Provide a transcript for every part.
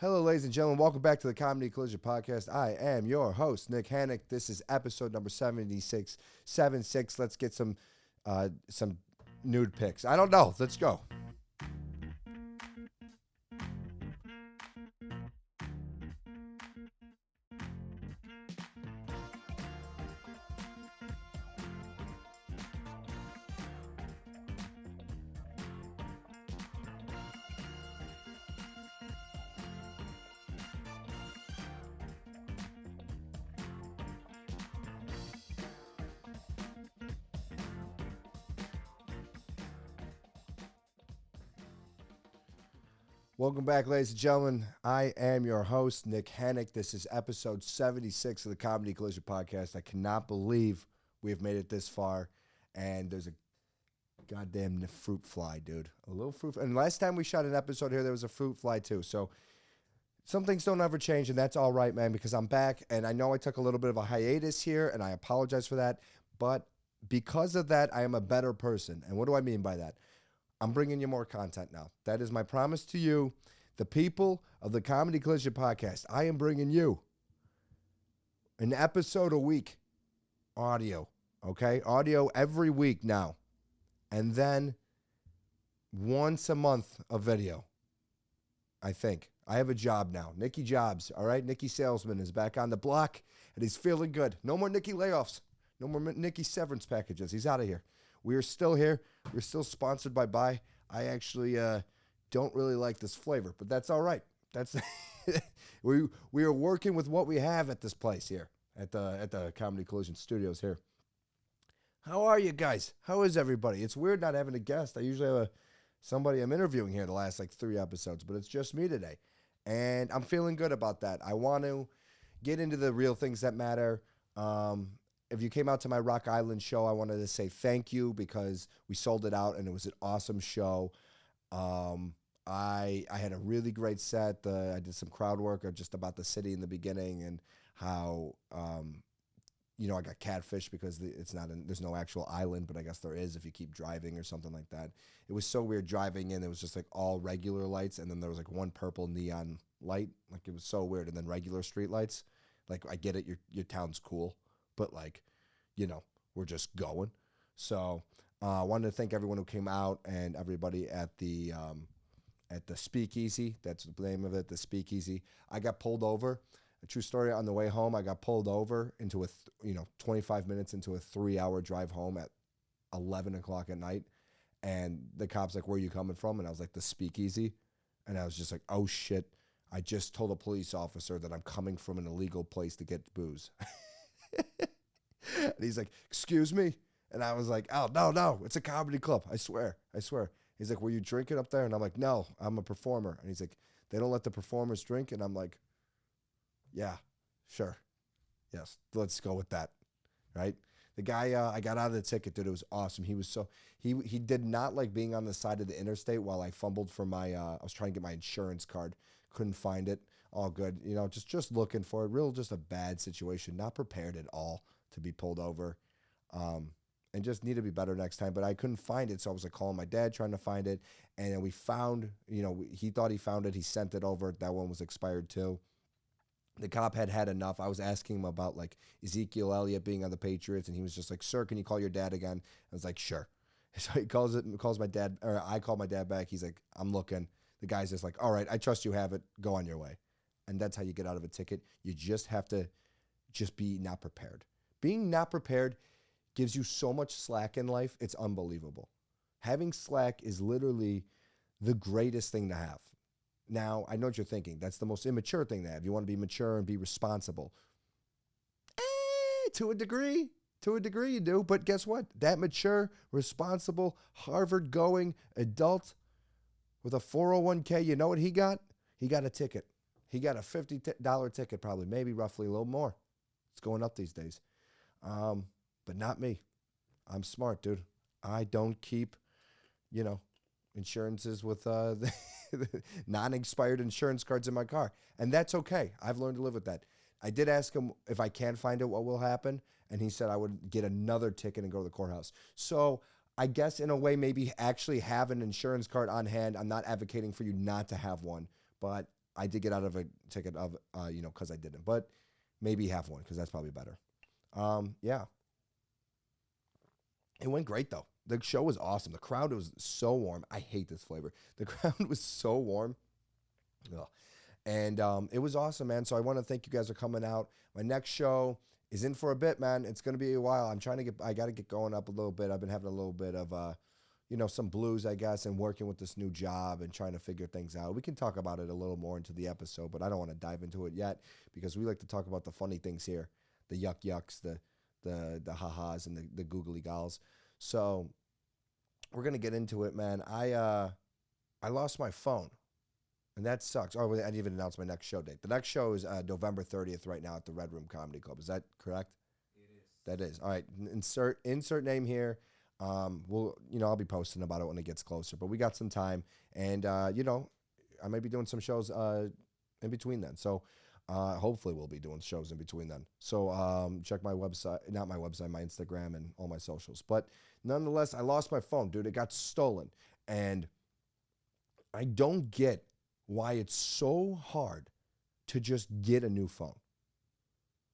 Hello, ladies and gentlemen. Welcome back to the Comedy Collision Podcast. I am your host, Nick Hannick. This is episode number 76. Let's get some nude pics. I don't know. Let's go. Welcome back, ladies and gentlemen. I am your host, Nick Hannick. This is episode 76 of the Comedy Collision Podcast. I cannot believe we have made it this far, and there's a goddamn fruit fly, dude. A little fruit. And last time we shot an episode here, there was a fruit fly, too. So some things don't ever change, and that's all right, man, because I'm back, and I know I took a little bit of a hiatus here, and I apologize for that. But because of that, I am a better person. And what do I mean by that? I'm bringing you more content now. That is my promise to you, the people of the Comedy Collision Podcast. I am bringing you an episode a week, audio, okay? Audio every week now. And then once a month a video, I think. I have a job now. Nicky Jobs, all right? Nicky Salesman is back on the block, and he's feeling good. No more Nicky layoffs. No more Nicky severance packages. He's out of here. We are still here. We're still sponsored by Buy. I actually don't really like this flavor, but that's all right. That's we are working with what we have at this place here at the Comedy Collision Studios here. How are you guys? How is everybody? It's weird not having a guest. I usually have somebody I'm interviewing here the last 3 episodes, but it's just me today, and I'm feeling good about that. I want to get into the real things that matter. If you came out to my Rock Island show, I wanted to say thank you because we sold it out and it was an awesome show. I had a really great set. I did some crowd work just about the city in the beginning and how, I got catfished because there's no actual island, but I guess there is if you keep driving or something like that. It was so weird driving in. It was just all regular lights, and then there was one purple neon light. It was so weird. And then regular street lights. I get it. Your town's cool. But we're just going. So I wanted to thank everyone who came out and everybody at the Speakeasy. That's the name of it, the Speakeasy. I got pulled over. A true story. On the way home, I got pulled over into 25 minutes into a 3-hour drive home at 11 o'clock at night. And the cop's like, "Where are you coming from?" And I was like, "The Speakeasy." And I was just like, "Oh shit! I just told a police officer that I'm coming from an illegal place to get booze." And he's like, "Excuse me?" And I was like, "Oh, no, it's a comedy club. I swear. He's like, "Were you drinking up there?" And I'm like, "No, I'm a performer." And he's like, "They don't let the performers drink?" And I'm like, "Yeah, sure. Yes, let's go with that." Right? The guy, I got out of the ticket, dude. It was awesome. He was he did not like being on the side of the interstate while I fumbled for my, I was trying to get my insurance card. Couldn't find it. All good. Just looking for it. Just a bad situation. Not prepared at all to be pulled over, and just need to be better next time. But I couldn't find it, so I was calling my dad trying to find it, and then we found, he thought he found it. He sent it over. That one was expired too. The cop had enough. I was asking him about Ezekiel Elliott being on the Patriots, and he was just like, "Sir, can you call your dad again?" I was like, "Sure." So he calls my dad, or I call my dad back. He's like, "I'm looking." The guy's just like, "All right, I trust you have it. Go on your way." And that's how you get out of a ticket. You just have to be not prepared. Being not prepared gives you so much slack in life. It's unbelievable. Having slack is literally the greatest thing to have. Now, I know what you're thinking. That's the most immature thing to have. You want to be mature and be responsible. To a degree you do. But guess what? That mature, responsible, Harvard-going adult with a 401k, you know what he got? He got a ticket. He got a $50 ticket probably, maybe roughly a little more. It's going up these days. But not me. I'm smart, dude. I don't keep, insurances with non-expired insurance cards in my car. And that's okay. I've learned to live with that. I did ask him if I can find it, what will happen. And he said I would get another ticket and go to the courthouse. So I guess in a way, maybe actually have an insurance card on hand. I'm not advocating for you not to have one, but I did get out of a ticket of, because I didn't, but maybe have one because that's probably better. Yeah, it went great though. The show was awesome. The crowd was so warm. I hate this flavor. The crowd was so warm. Ugh. And it was awesome, man. So I want to thank you guys for coming out. My next show is in for a bit, man. It's going to be a while. I got to get going up a little bit. I've been having a little bit of, some blues, I guess, and working with this new job and trying to figure things out. We can talk about it a little more into the episode, but I don't want to dive into it yet because we like to talk about the funny things here, the yucks, the ha-has, and the googly gals. So we're going to get into it, man. I lost my phone. And that sucks. Oh, I didn't even announce my next show date. The next show is November 30th right now at the Red Room Comedy Club. Is that correct? It is. That is. All right. Insert name here. I'll be posting about it when it gets closer. But we got some time. And, I may be doing some shows in between then. So hopefully we'll be doing shows in between then. So check my website, not my website, my Instagram and all my socials. But nonetheless, I lost my phone, dude. It got stolen. And I don't get why it's so hard to just get a new phone.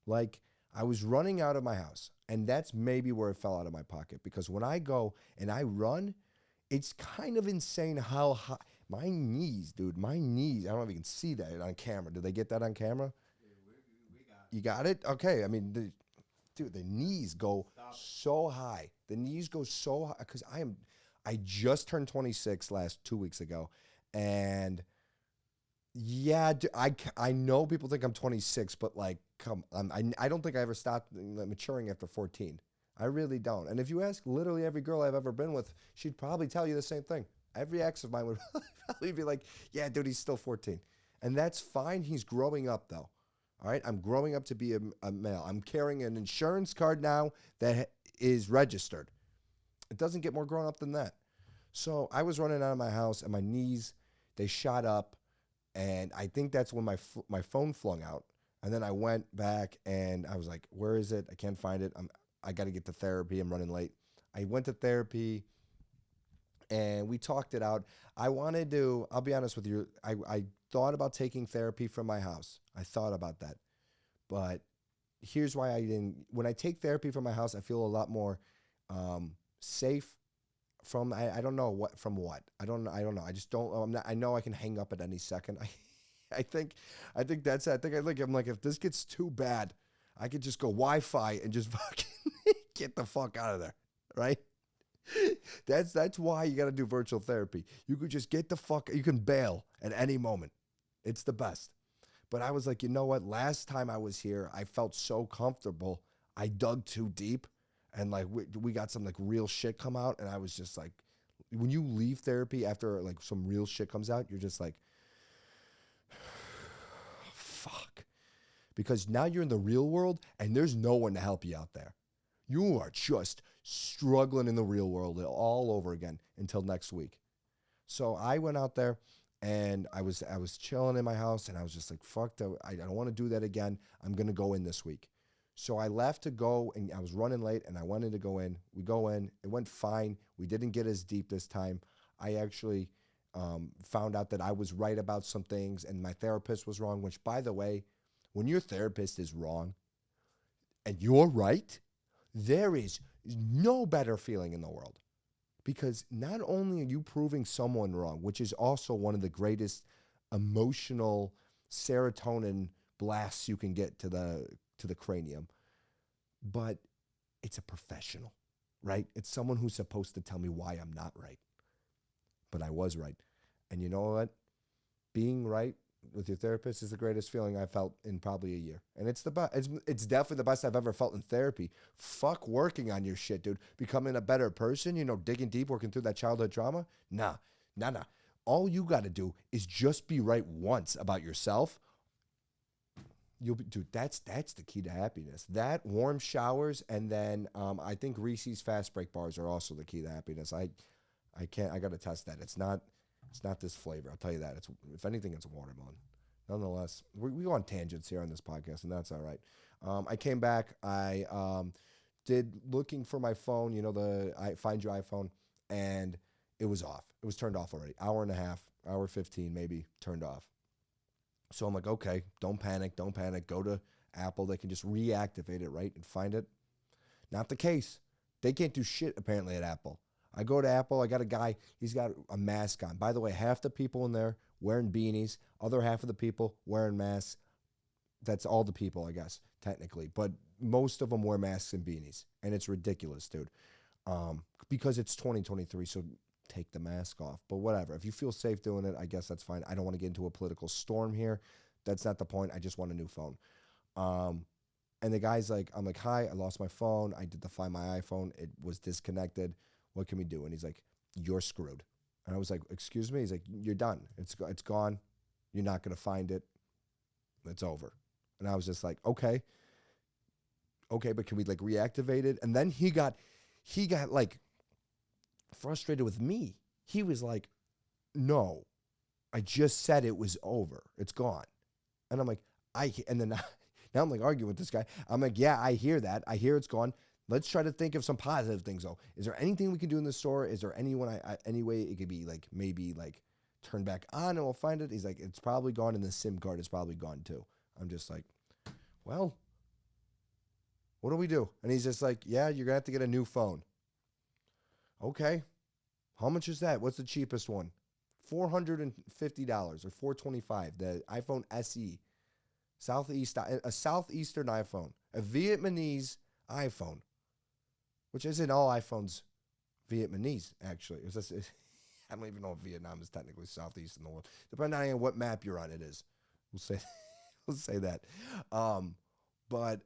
Like, I was running out of my house, and that's maybe where it fell out of my pocket, because when I go and I run, it's kind of insane how high my knees, dude, I don't know if you can see that on camera. Did they get that on camera? Yeah, we got it. You got it? Okay. I mean, the knees go so high. The knees go so high because I just turned 26 last 2 weeks ago, and yeah, I know people think I'm 26, but like, come on, I don't think I ever stopped maturing after 14. I really don't. And if you ask literally every girl I've ever been with, she'd probably tell you the same thing. Every ex of mine would probably be like, yeah, dude, he's still 14. And that's fine. He's growing up, though. All right? I'm growing up to be a male. I'm carrying an insurance card now that is registered. It doesn't get more grown up than that. So I was running out of my house, and my knees, they shot up. And I think that's when my phone flung out. And then I went back and I was like, where is it? I can't find it. I got to get to therapy. I'm running late. I went to therapy and we talked it out. I'll be honest with you. I thought about taking therapy from my house. I thought about that. But here's why I didn't. When I take therapy from my house, I feel a lot more safe. From I don't know what from what I don't know I just don't I know I can hang up at any second. I think that's it. I'm like, if this gets too bad, I could just go Wi-Fi and just fucking get the fuck out of there, right? That's why you got to do virtual therapy. You could just get the fuck. You can bail at any moment. It's the best. But I was like, you know what? Last time I was here, I felt so comfortable. I dug too deep. And like we got some like real shit come out, and I was just like, when you leave therapy after like some real shit comes out, you're just like, fuck, because now you're in the real world, and there's no one to help you out there. You are just struggling in the real world all over again until next week. So I went out there, and I was chilling in my house, and I was just like, fuck that. I don't want to do that again. I'm gonna go in this week. So I left to go, and I was running late, and I wanted to go in. We go in. It went fine. We didn't get as deep this time. I actually found out that I was right about some things, and my therapist was wrong, which, by the way, when your therapist is wrong and you're right, there is no better feeling in the world. Because not only are you proving someone wrong, which is also one of the greatest emotional serotonin blasts you can get to the cranium, but it's a professional, right? It's someone who's supposed to tell me why I'm not right. But I was right. And you know what? Being right with your therapist is the greatest feeling I felt in probably a year. And it's the best. It's definitely the best I've ever felt in therapy. Fuck working on your shit, dude. Becoming a better person, digging deep, working through that childhood trauma. Nah. All you got to do is just be right once about yourself. Dude, that's the key to happiness. That, warm showers, and then I think Reese's fast break bars are also the key to happiness. I got to test that. It's not this flavor. I'll tell you that. If anything, it's a watermelon. Nonetheless, we go on tangents here on this podcast, and that's all right. I came back. I did looking for my phone. I find your iPhone, and it was off. It was turned off already. Hour and a half, hour 15 maybe, turned off. So I'm like, okay, don't panic, don't panic. Go to Apple. They can just reactivate it, right, and find it. Not the case. They can't do shit apparently at Apple. I go to Apple. I got a guy. He's got a mask on. By the way, half the people in there wearing beanies. Other half of the people wearing masks. That's all the people, I guess, technically. But most of them wear masks and beanies, and it's ridiculous, dude. Because it's 2023, so take the mask off. But whatever. If you feel safe doing it, I guess that's fine. I don't want to get into a political storm here. That's not the point. I just want a new phone. And the guy's like, I'm like, hi, I lost my phone. I did to find my iPhone. It was disconnected. What can we do? And he's like, you're screwed. And I was like, excuse me? He's like, you're done. It's gone. You're not going to find it. It's over. And I was just like, okay, but can we like reactivate it? And then he got like frustrated with me. He was like, no, I just said it was over. It's gone. And I'm like, and then now I'm like arguing with this guy. I'm like, yeah, I hear that. I hear it's gone. Let's try to think of some positive things though. Is there anything we can do in the store? Is there any way it could be like maybe like turn back on and we'll find it? He's like, it's probably gone and the SIM card is probably gone too. I'm just like, well, what do we do? And he's just like, yeah, you're going to have to get a new phone. Okay. How much is that? What's the cheapest one? $450 or $425. The iPhone SE. A southeastern iPhone. A Vietnamese iPhone. Which isn't all iPhones Vietnamese, actually. I don't even know if Vietnam is technically southeast in the world. Depending on what map you're on, it is. We'll say that. But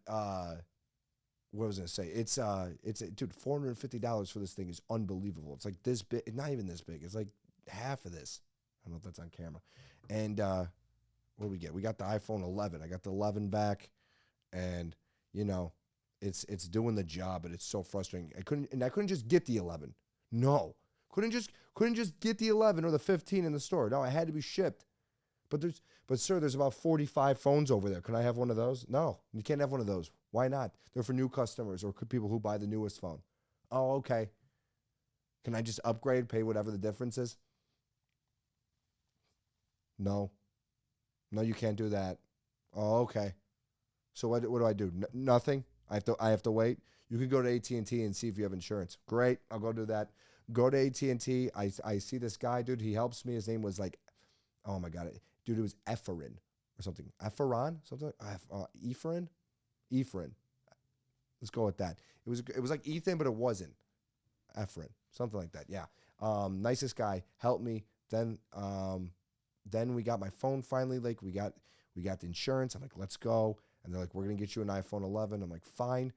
what was I gonna say? It's dude, $450 for this thing is unbelievable. It's like this big, not even this big. It's like half of this. I don't know if that's on camera. And what do we get? We got the iPhone 11. I got the 11 back, and you know, it's doing the job, but it's so frustrating. I couldn't just get the 11. No, couldn't just get the 11 or the 15 in the store. No, I had to be shipped. But sir, there's about 45 phones over there. Can I have one of those? No, you can't have one of those. Why not? They're for new customers or people who buy the newest phone. Oh, okay. Can I just upgrade, pay whatever the difference is? No, you can't do that. Oh, okay. So what do I do? Nothing. I have to wait. You could go to AT&T and see if you have insurance. Great, I'll go do that. Go to AT&T. I see this guy, dude. He helps me. His name was like, oh my god, dude, it was Efferin or something. Efferon, something. Efferin. Let's go with that. It was like Ethan, but it wasn't. Efferin, something like that. Yeah. Nicest guy. Helped me. Then we got my phone finally. Like we got the insurance. I'm like, let's go. And they're like, we're gonna get you an iPhone 11. I'm like, fine.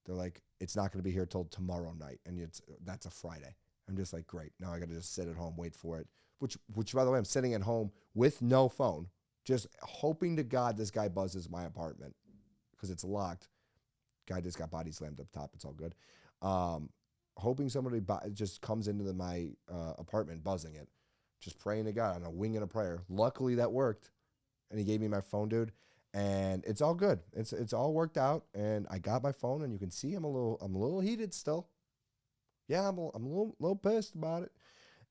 They're like, it's not gonna be here till tomorrow night, and that's a Friday. I'm just like, great. Now I gotta just sit at home, wait for it. Which by the way, I'm sitting at home with no phone, just hoping to God this guy buzzes my apartment because it's locked. Guy just got body slammed up top. It's all good. Hoping somebody just comes into my apartment buzzing it. Just praying to God on a wing and a prayer. Luckily that worked, and he gave me my phone, dude. And it's all good. It's all worked out, and I got my phone, and you can see I'm a little heated still. Yeah, I'm a little pissed about it,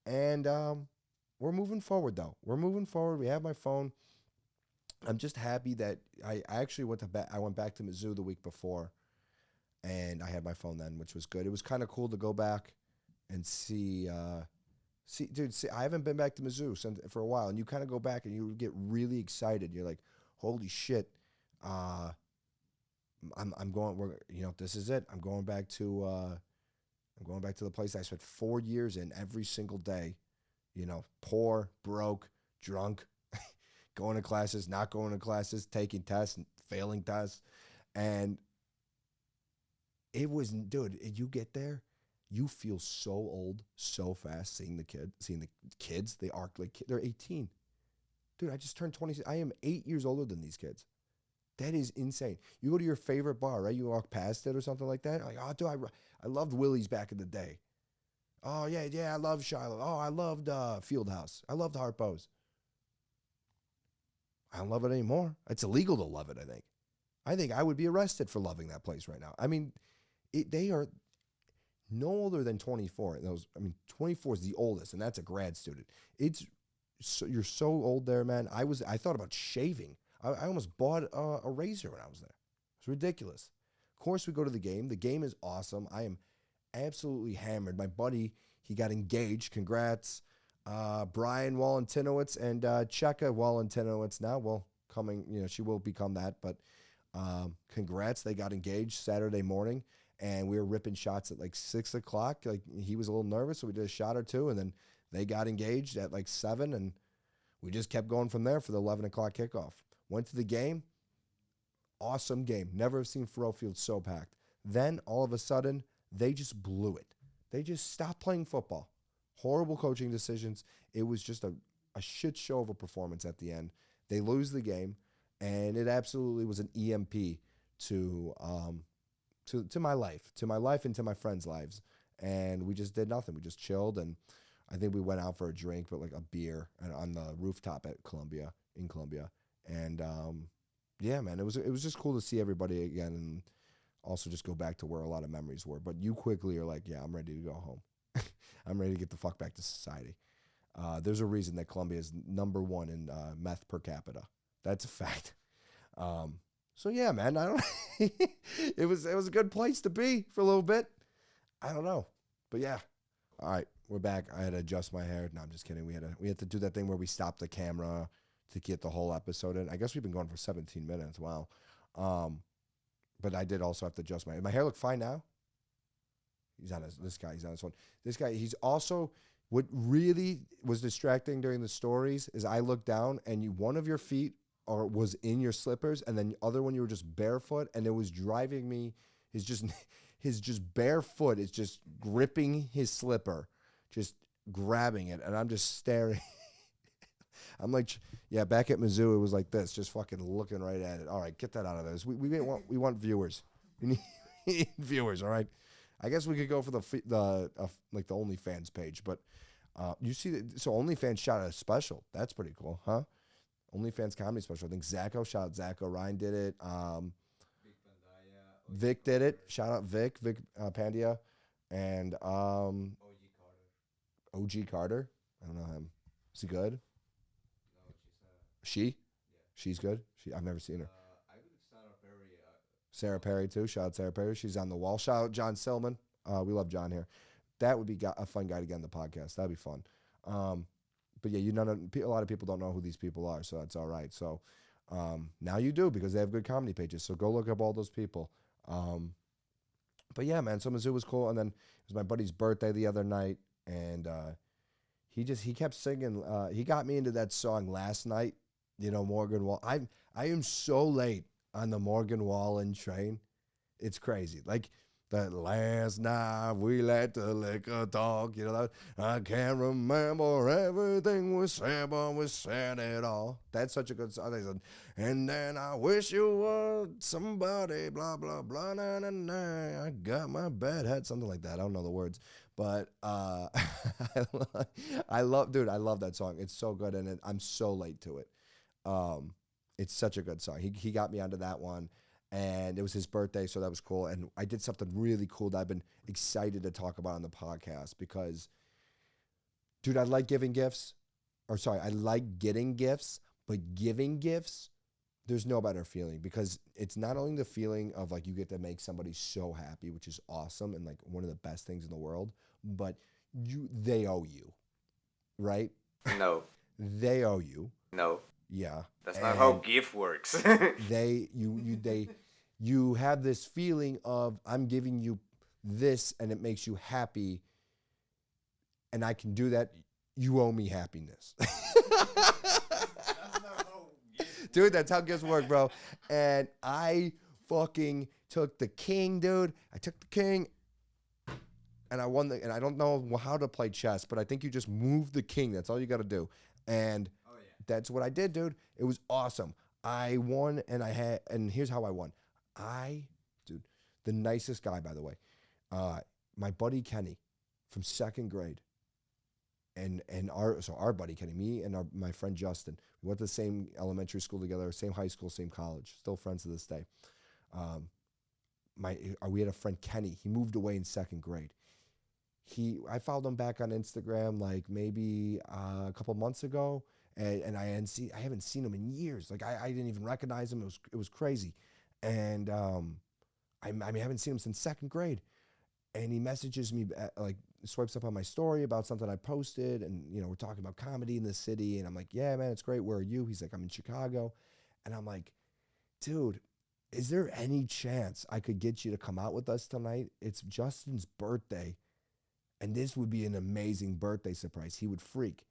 and we're moving forward though. We're moving forward. We have my phone. I'm just happy that I actually went back to Mizzou the week before, and I had my phone then, which was good. It was kind of cool to go back and see. Dude, I haven't been back to Mizzou for a while, and you kind of go back and you get really excited. You're like, holy shit, I'm going. This is it. I'm going back to the place I spent 4 years in every single day. Poor, broke, drunk, going to classes, not going to classes, taking tests, failing tests, and it was, dude. You get there, you feel so old so fast. Seeing the kids, they are like they're 18. Dude, I just turned 20. I am 8 years older than these kids. That is insane. You go to your favorite bar, right? You walk past it or something like that. Like, oh, dude, I loved Willie's back in the day. Oh, yeah, I love Charlotte. Oh, I loved Fieldhouse. I loved Harpo's. I don't love it anymore. It's illegal to love it, I think. I think I would be arrested for loving that place right now. I mean, they are no older than 24. 24 is the oldest, and that's a grad student. It's you're so old there, man. I thought about shaving. I almost bought a razor when I was there. It's ridiculous. Of course, we go to the game. The game is awesome. I am absolutely hammered. My buddy, he got engaged. Congrats, Brian Walentinowitz and Cheka Walentinowitz. Now, well, coming, she will become that. But congrats, they got engaged Saturday morning, and we were ripping shots at like 6 o'clock. Like he was a little nervous, so we did a shot or two, and then they got engaged at like 7, and we just kept going from there for the 11 o'clock kickoff. Went to the game. Awesome game. Never have seen Faurot Field so packed. Then, all of a sudden, they just blew it. They just stopped playing football. Horrible coaching decisions. It was just a shit show of a performance at the end. They lose the game, and it absolutely was an EMP to my life and to my friends' lives. And we just did nothing. We just chilled, and I think we went out for a drink, but like a beer, and on the rooftop in Columbia. And yeah, man, it was just cool to see everybody again, and also just go back to where a lot of memories were. But you quickly are like, yeah, I'm ready to go home. I'm ready to get the fuck back to society. There's a reason that Columbia is number 1 in meth per capita. That's a fact. So yeah, man, I don't. It was a good place to be for a little bit. I don't know, but yeah. All right, we're back. I had to adjust my hair. No, I'm just kidding. We had to do that thing where we stopped the camera to get the whole episode in. I guess we've been going for 17 minutes. Wow. But I did also have to adjust my hair. Look fine now. He's on his phone. This guy, he's also, what really was distracting during the stories is I looked down and one of your feet was in your slippers, and then the other one you were just barefoot, and it was driving me. His just bare foot is just gripping his slipper, just grabbing it, and I'm just staring. I'm like, yeah, back at Mizzou, it was like this, just fucking looking right at it. All right, get that out of this. We want viewers. We need viewers. All right. I guess we could go for the OnlyFans page, but you see that. So OnlyFans shot a special. That's pretty cool, huh? OnlyFans comedy special. I think Zacho shot out Zacho. Ryan did it. Vic did it. Shout out Vic Pandia, and OG Carter. I don't know him. Is he good? She? She's good? I've never seen her. I believe Sarah Perry. Sarah Perry, too. Shout out Sarah Perry. She's on the wall. Shout out John Silman. We love John here. That would be a fun guy to get on the podcast. That'd be fun. But yeah, a lot of people don't know who these people are, so that's all right. So now you do, because they have good comedy pages. So go look up all those people. But yeah, man, so Mizzou was cool. And then it was my buddy's birthday the other night, and he kept singing. He got me into that song last night. Morgan Wallen. I am so late on the Morgan Wallen train. It's crazy. Like the last night we let the liquor talk. I can't remember everything we said, but we said it all. That's such a good song. They said, and then I wish you were somebody, blah, blah, blah, na, na, na. I got my bad head, something like that. I don't know the words. But I love that song. It's so good, and I'm so late to it. It's such a good song. He got me onto that one, and it was his birthday, so that was cool. And I did something really cool that I've been excited to talk about on the podcast because, dude, I like giving gifts. I like getting gifts, but giving gifts, there's no better feeling, because it's not only the feeling of like you get to make somebody so happy, which is awesome and like one of the best things in the world, but they owe you, right? No. They owe you. No. Yeah. That's not how gift works. You have this feeling of, I'm giving you this and it makes you happy, and I can do that. You owe me happiness. Dude, that's how gifts work, bro. And I fucking took the king, dude. I took the king, and I won and I don't know how to play chess, but I think you just move the king. That's all you got to do. And that's what I did, dude. It was awesome. I won, and here's how I won. Dude, the nicest guy, by the way. My buddy Kenny from second grade. And our buddy Kenny, me and my friend Justin, we went to the same elementary school together, same high school, same college, still friends to this day. We had a friend Kenny. He moved away in second grade. I followed him back on Instagram like maybe a couple months ago, and I haven't seen him in years. Like I didn't even recognize him. It was crazy, and I mean I haven't seen him since second grade. And he messages me like swipes up on my story about something I posted, and we're talking about comedy in the city, and I'm like, yeah, man, it's great. Where are you? He's like, I'm in Chicago, and I'm like, dude, is there any chance I could get you to come out with us tonight? It's Justin's birthday, and this would be an amazing birthday surprise. He would freak.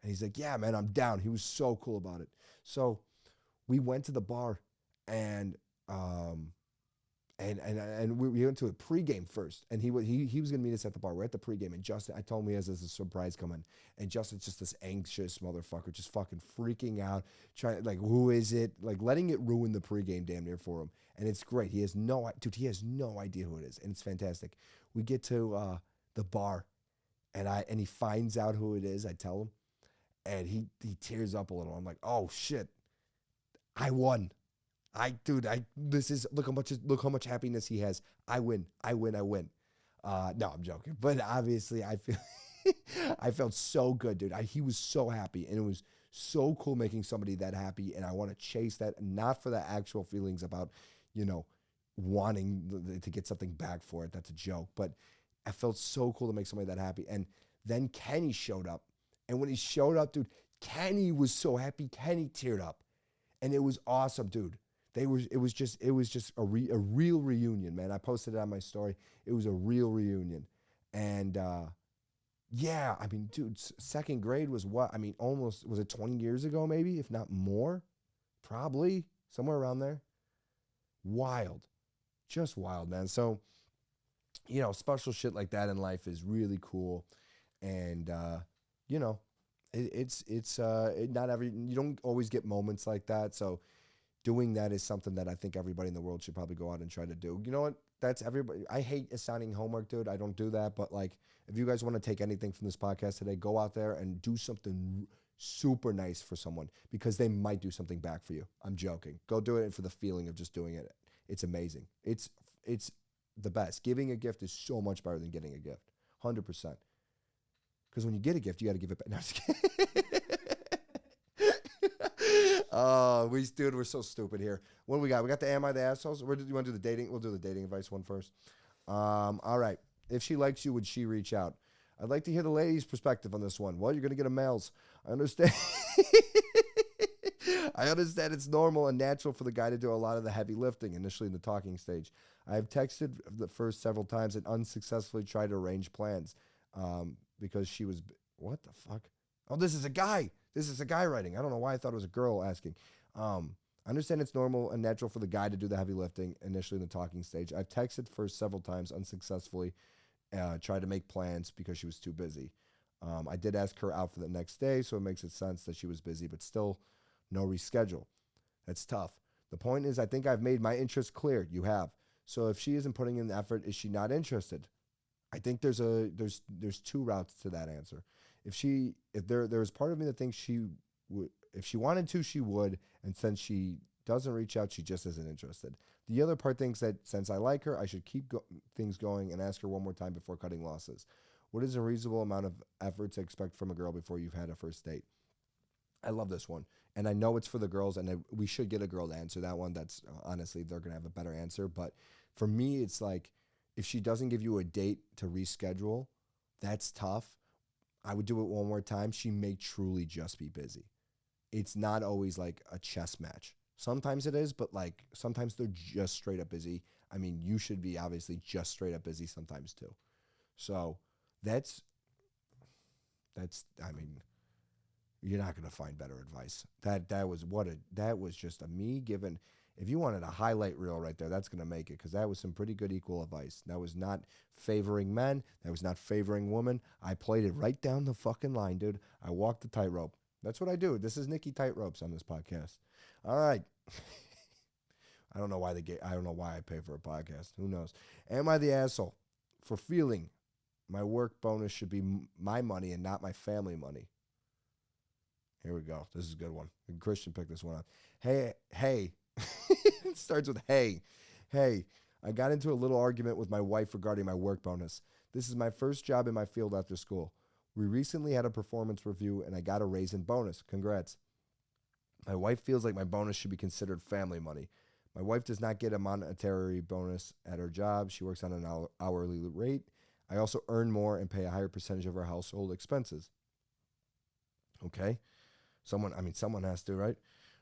And he's like, yeah, man, I'm down. He was so cool about it. So we went to the bar, and we went to a pregame first, and he was gonna meet us at the bar. We're at the pregame, and Justin, I told him he has this surprise coming, and Justin's just this anxious motherfucker, just fucking freaking out, trying like, who is it? Like letting it ruin the pregame damn near for him, and it's great. He has no idea who it is, and it's fantastic. We get to the bar, and he finds out who it is. I tell him, and he tears up a little. I'm like, oh shit, I won. Look how much happiness he has. I win. No, I'm joking. But obviously I felt so good, dude. He was so happy, and it was so cool making somebody that happy. And I want to chase that, not for the actual feelings about, wanting to get something back for it. That's a joke. But I felt so cool to make somebody that happy. And then Kenny showed up. And when he showed up, dude, Kenny was so happy. Kenny teared up. And it was awesome, dude. It was just a real reunion, man. I posted it on my story. It was a real reunion. And yeah, I mean, dude, second grade was what? I mean, almost, was it 20 years ago maybe, if not more? Probably, somewhere around there. Wild. Just wild, man. So, special shit like that in life is really cool. And, not you don't always get moments like that. So, doing that is something that I think everybody in the world should probably go out and try to do. You know what? That's everybody. I hate assigning homework, dude. I don't do that. But like, if you guys want to take anything from this podcast today, go out there and do something super nice for someone, because they might do something back for you. I'm joking. Go do it for the feeling of just doing it. It's amazing. It's the best. Giving a gift is so much better than getting a gift. 100%. Because when you get a gift, you got to give it back. No, I'm just kidding. Dude, we're so stupid here. What do we got? We got the Am I the Assholes? Where did you want to do the dating? We'll do the dating advice one first. All right. If she likes you, would she reach out? I'd like to hear the ladies' perspective on this one. Well, you're going to get a male's. I understand. I understand it's normal and natural for the guy to do a lot of the heavy lifting initially in the talking stage. I have texted the first several times and unsuccessfully tried to arrange plans because she was... What the fuck? Oh, this is a guy. This is a guy writing. I don't know why I thought it was a girl asking. I understand it's normal and natural for the guy to do the heavy lifting initially in the talking stage. I've texted first several times unsuccessfully, tried to make plans because she was too busy. I did ask her out for the next day, so it makes it sense that she was busy, but still no reschedule. That's tough. The point is, I think I've made my interest clear. You have. So if she isn't putting in the effort, is she not interested? I think there's two routes to that answer. If there's part of me that thinks she would, if she wanted to, she would, and since she doesn't reach out, she just isn't interested. The other part thinks that since I like her, I should keep things going and ask her one more time before cutting losses. What is a reasonable amount of effort to expect from a girl before you've had a first date? I love this one, and I know it's for the girls, and we should get a girl to answer that one. That's honestly, they're gonna have a better answer. But for me, it's like, if she doesn't give you a date to reschedule, that's tough. I would do it one more time. She may truly just be busy. It's not always like a chess match. Sometimes it is, but like sometimes they're just straight up busy. I mean, you should be obviously just straight up busy sometimes too. So that's I mean, you're not gonna find better advice. That was just a me giving. If you wanted a highlight reel right there, that's gonna make it, because that was some pretty good equal advice. That was not favoring men. That was not favoring women. I played it right down the fucking line, dude. I walked the tightrope. That's what I do. This is Nicky Tightropes on this podcast. All right. I don't know why I pay for a podcast. Who knows? Am I the asshole for feeling my work bonus should be my money and not my family money? Here we go. This is a good one. Christian picked this one up. Hey. It starts with hey. I got into a little argument with my wife regarding my work bonus. This is my first job in my field after school. We recently had a performance review and I got a raise and bonus. Congrats. My wife feels like my bonus should be considered family money. My wife does not get a monetary bonus at her job. She works on an hourly rate. I also earn more and pay a higher percentage of our household expenses. Okay. Someone has to, right?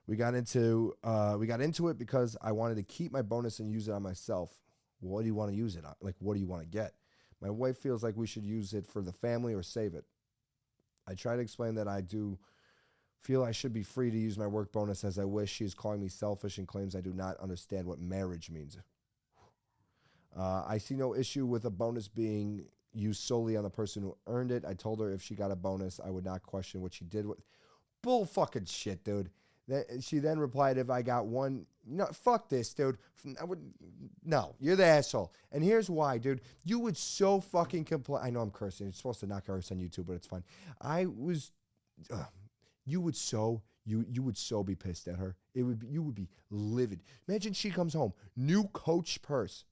We got into it because I wanted to keep my bonus and use it on myself. What do you want to use it on? Like, what do you want to get? My wife feels like we should use it for the family or save it. I try to explain that I do feel I should be free to use my work bonus as I wish. She is calling me selfish and claims I do not understand what marriage means. I see no issue with a bonus being used solely on the person who earned it. I told her if she got a bonus, I would not question what she did with. Bull fucking shit, dude. She then replied, if I got one, no, fuck this, dude. No, you're the asshole. And here's why, dude. You would so fucking complain. I know I'm cursing. You're supposed to not curse on YouTube, but it's fine. You would so be pissed at her. You would be livid. Imagine she comes home, new Coach purse.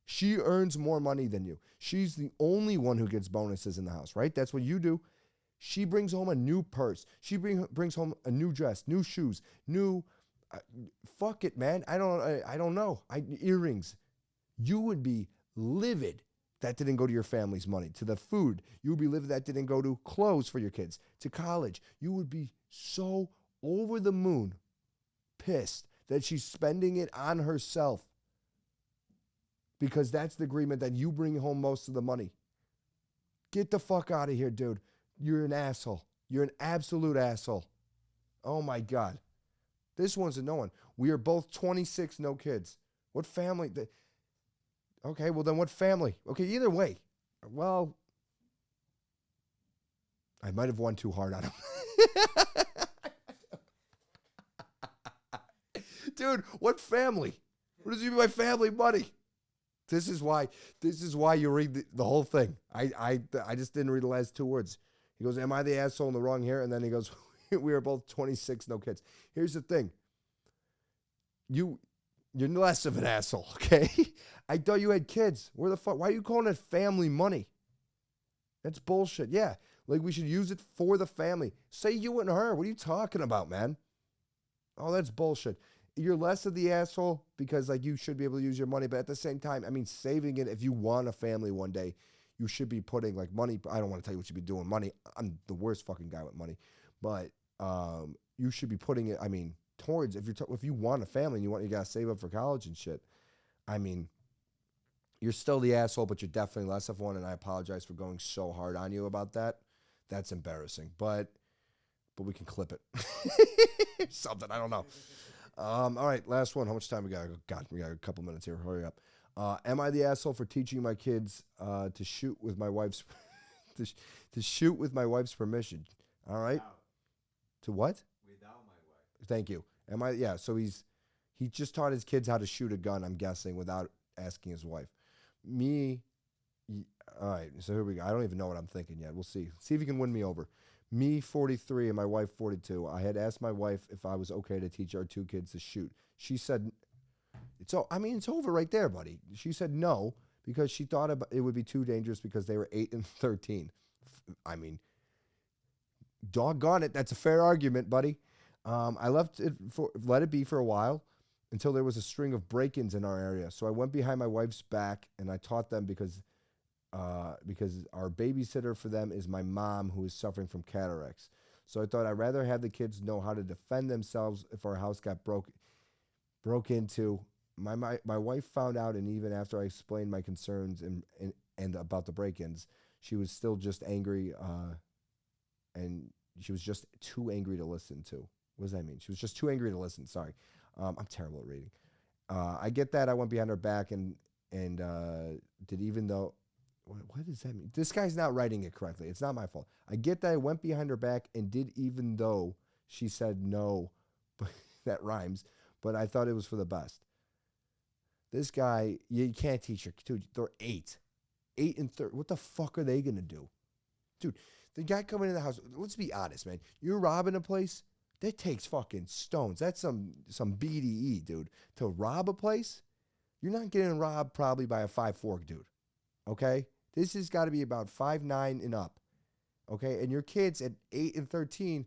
She earns more money than you. She's the only one who gets bonuses in the house, right? That's what you do. She brings home a new purse. She brings home a new dress, new shoes, new. Fuck it, man. I don't know. Earrings. You would be livid that didn't go to your family's money, to the food. You would be livid that didn't go to clothes for your kids, to college. You would be so over the moon pissed that she's spending it on herself because that's the agreement that you bring home most of the money. Get the fuck out of here, dude. You're an asshole. You're an absolute asshole. Oh, my God. This one's a no one. We are both 26, no kids. What family? Okay, well, then what family? Okay, either way. Well, I might have won too hard on him. Dude, what family? What does you mean by family money? This is why you read the whole thing. I just didn't read the last two words. He goes, am I the asshole in the wrong here? And then he goes, we are both 26, no kids. Here's the thing. You're less of an asshole, okay? I thought you had kids. Where the fuck? Why are you calling it family money? That's bullshit. Yeah, like we should use it for the family. Say you and her. What are you talking about, man? Oh, that's bullshit. You're less of the asshole because like you should be able to use your money, but at the same time, I mean, saving it if you want a family one day, you should be putting like money. I don't want to tell you what you should be doing. Money. I'm the worst fucking guy with money, but you should be putting it. I mean, towards if you want a family and you gotta save up for college and shit. I mean, you're still the asshole, but you're definitely less of one. And I apologize for going so hard on you about that. That's embarrassing, but we can clip it. Something I don't know. All right, last one. How much time we got? God, we got a couple minutes here. Hurry up. Am I the asshole for teaching my kids to shoot with my wife's to shoot with my wife's permission? All right. Without. To what? Without my wife. Thank you. Am I? Yeah. So he just taught his kids how to shoot a gun. I'm guessing without asking his wife. All right. So here we go. I don't even know what I'm thinking yet. We'll see. See if you can win me over. Me, 43, and my wife, 42. I had asked my wife if I was okay to teach our two kids to shoot. She said, it's over right there, buddy. She said no because she thought it would be too dangerous because they were 8 and 13. I mean, doggone it. That's a fair argument, buddy. I let it be for a while until there was a string of break-ins in our area. So I went behind my wife's back and I taught them because our babysitter for them is my mom who is suffering from cataracts. So I thought I'd rather have the kids know how to defend themselves if our house got broke into. My wife found out, and even after I explained my concerns and about the break-ins, she was still just angry, and she was just too angry to listen to. What does that mean? She was just too angry to listen. Sorry. I'm terrible at reading. I get that. I went behind her back and did even though. What does that mean? This guy's not writing it correctly. It's not my fault. I get that I went behind her back and did even though she said no, but that rhymes, but I thought it was for the best. This guy, you can't teach her. Dude, they're 8 and 30. What the fuck are they going to do? Dude, the guy coming in the house, let's be honest, man. You're robbing a place, that takes fucking stones. That's some BDE, dude. To rob a place, you're not getting robbed probably by a 5'4" dude. Okay? This has got to be about 5'9" and up. Okay? And your kids at 8 and 13,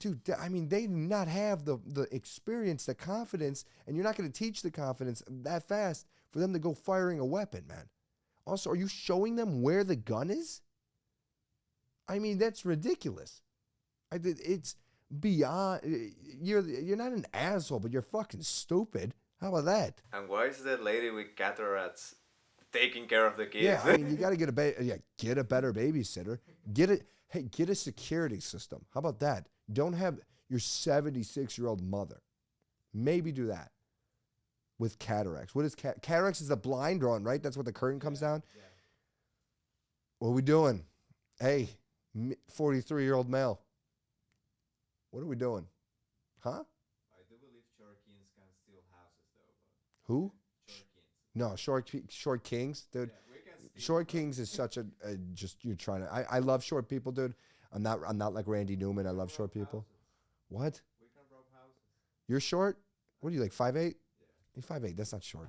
dude, I mean, they do not have the experience, the confidence, and you're not going to teach the confidence that fast for them to go firing a weapon, man. Also, are you showing them where the gun is? I mean, that's ridiculous. It's beyond. You're not an asshole, but you're fucking stupid. How about that? And why is the lady with cataracts taking care of the kids? Yeah, I mean, you got to get get a better babysitter. Get a security system. How about that? Don't have your 76-year-old mother. Maybe do that with cataracts. What is cataracts? Is the blind one, right? That's what the curtain comes down. Yeah. What are we doing? Hey, 43-year-old male. What are we doing? Huh? I do believe short kings can steal houses, though. But Who? short kings. No, short kings, dude. Yeah, we can steal Short kings is such a just you're trying to. I love short people, dude. I'm not like Randy Newman. I love short people. Houses. What? We can rob houses. You're short? What are you, like 5'8"? Yeah. You're 5'8". That's not short.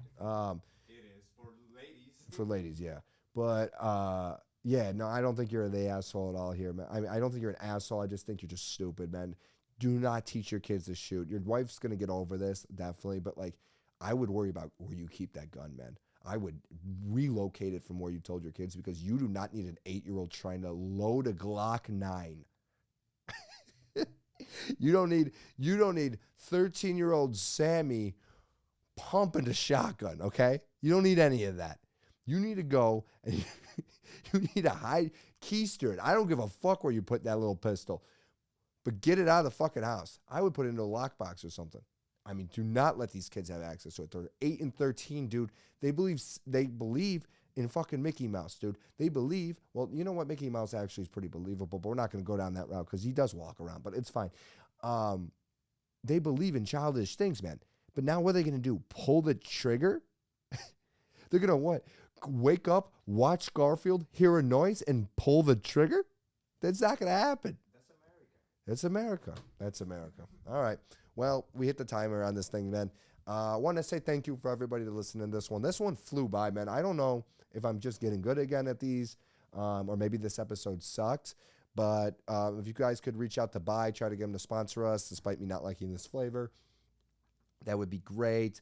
It is for ladies. For ladies, yeah. But yeah, no, I don't think you're the asshole at all here, man. I don't think you're an asshole. I just think you're just stupid, man. Do not teach your kids to shoot. Your wife's gonna get over this, definitely. But like, I would worry about where you keep that gun, man. I would relocate it from where you told your kids, because you do not need an 8-year-old trying to load a Glock 9. You don't need 13-year-old Sammy pumping a shotgun, okay? You don't need any of that. You need to go and you need to keister it. I don't give a fuck where you put that little pistol, but get it out of the fucking house. I would put it into a lockbox or something. I mean, do not let these kids have access to it. They're 8 and 13, dude. They believe in fucking Mickey Mouse, dude. They believe, well, you know what? Mickey Mouse actually is pretty believable, but we're not going to go down that route because he does walk around, but it's fine. They believe in childish things, man. But now what are they going to do? Pull the trigger? They're going to what? Wake up, watch Garfield, hear a noise, and pull the trigger? That's not going to happen. That's America. That's America. All right. Well, we hit the timer on this thing, man. I want to say thank you for everybody to listen to this one. This one flew by, man. I don't know if I'm just getting good again at these, or maybe this episode sucked. But if you guys could reach out to try to get them to sponsor us, despite me not liking this flavor, that would be great.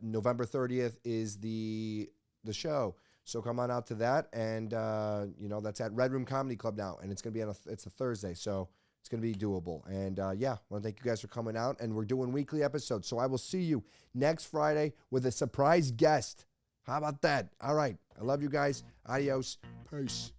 November 30th is the show. So come on out to that. And, that's at Red Room Comedy Club now. And it's going to be it's a Thursday. So it's going to be doable. And, I want to thank you guys for coming out. And we're doing weekly episodes. So I will see you next Friday with a surprise guest. How about that? All right. I love you guys. Adios. Peace.